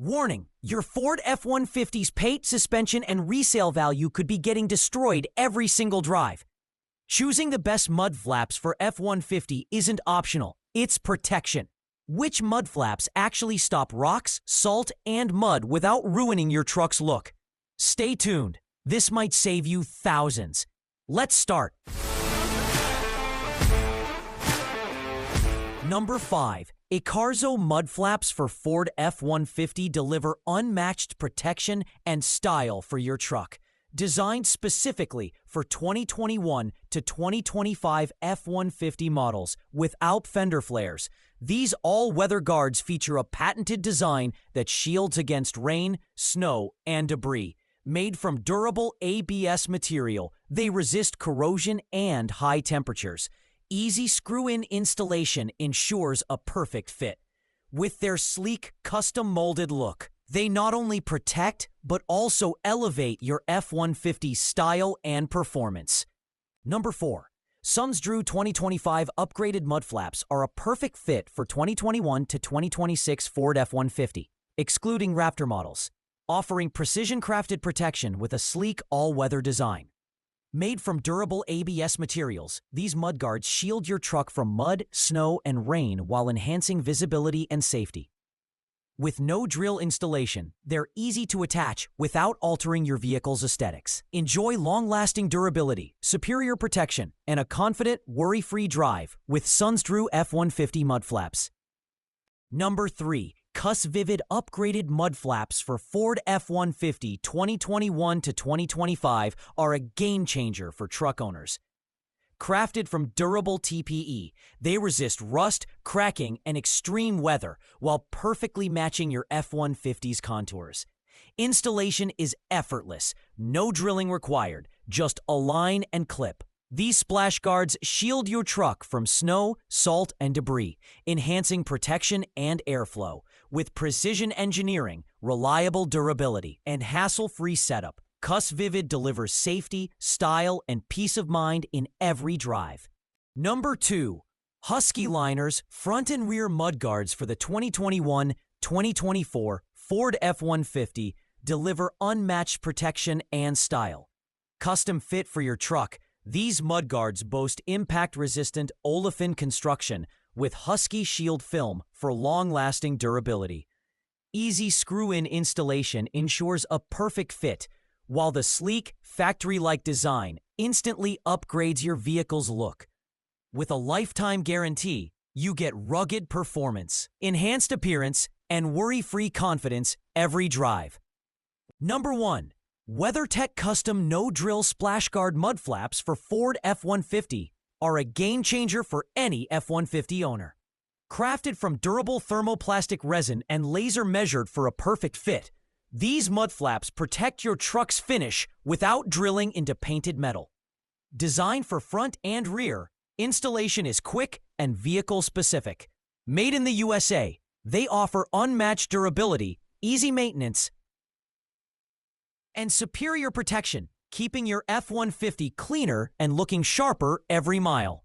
Warning, your Ford F-150's paint, suspension, and resale value could be getting destroyed every single drive. Choosing the best mud flaps for F-150 isn't optional, it's protection. Which mud flaps actually stop rocks, salt, and mud without ruining your truck's look? Stay tuned, this might save you thousands. Let's start. Number 5. Acarzo mud flaps for Ford F-150 deliver unmatched protection and style for your truck. Designed specifically for 2021 to 2025 F-150 models without fender flares, these all-weather guards feature a patented design that shields against rain, snow, and debris. Made from durable ABS material, they resist corrosion and high temperatures. Easy screw-in installation ensures a perfect fit. With their sleek, custom-molded look, they not only protect, but also elevate your F-150 style and performance. Number 4. Sunsdrew 2025 upgraded mud flaps are a perfect fit for 2021 to 2026 Ford F-150, excluding Raptor models, offering precision-crafted protection with a sleek all-weather design. Made from durable ABS materials, these mud guards shield your truck from mud, snow, and rain while enhancing visibility and safety. With no drill installation, they're easy to attach without altering your vehicle's aesthetics. Enjoy long-lasting durability, superior protection, and a confident, worry-free drive with Sunsdrew F-150 mud flaps. Number 3. Cuss Vivid upgraded mud flaps for Ford F-150 2021 to 2025 are a game changer for truck owners. Crafted from durable TPE, they resist rust, cracking, and extreme weather while perfectly matching your F-150's contours. Installation is effortless, no drilling required, just align and clip. These splash guards shield your truck from snow, salt, and debris, enhancing protection and airflow. With precision engineering, reliable durability, and hassle-free setup, Cuss Vivid delivers safety, style, and peace of mind in every drive. Number 2. Husky Liners front and rear mud guards for the 2021-2024 Ford F-150 deliver unmatched protection and style. Custom fit for your truck, these mud guards boast impact-resistant olefin construction with Husky Shield film for long-lasting durability. Easy screw-in installation ensures a perfect fit, while the sleek, factory-like design instantly upgrades your vehicle's look. With a lifetime guarantee, you get rugged performance, enhanced appearance, and worry-free confidence every drive. Number 1. WeatherTech Custom No-Drill Splash Guard Mud Flaps for Ford F-150 are a game-changer for any F-150 owner. Crafted from durable thermoplastic resin and laser-measured for a perfect fit, these mud flaps protect your truck's finish without drilling into painted metal. Designed for front and rear, installation is quick and vehicle-specific. Made in the USA, they offer unmatched durability, easy maintenance, and superior protection, keeping your F-150 cleaner and looking sharper every mile.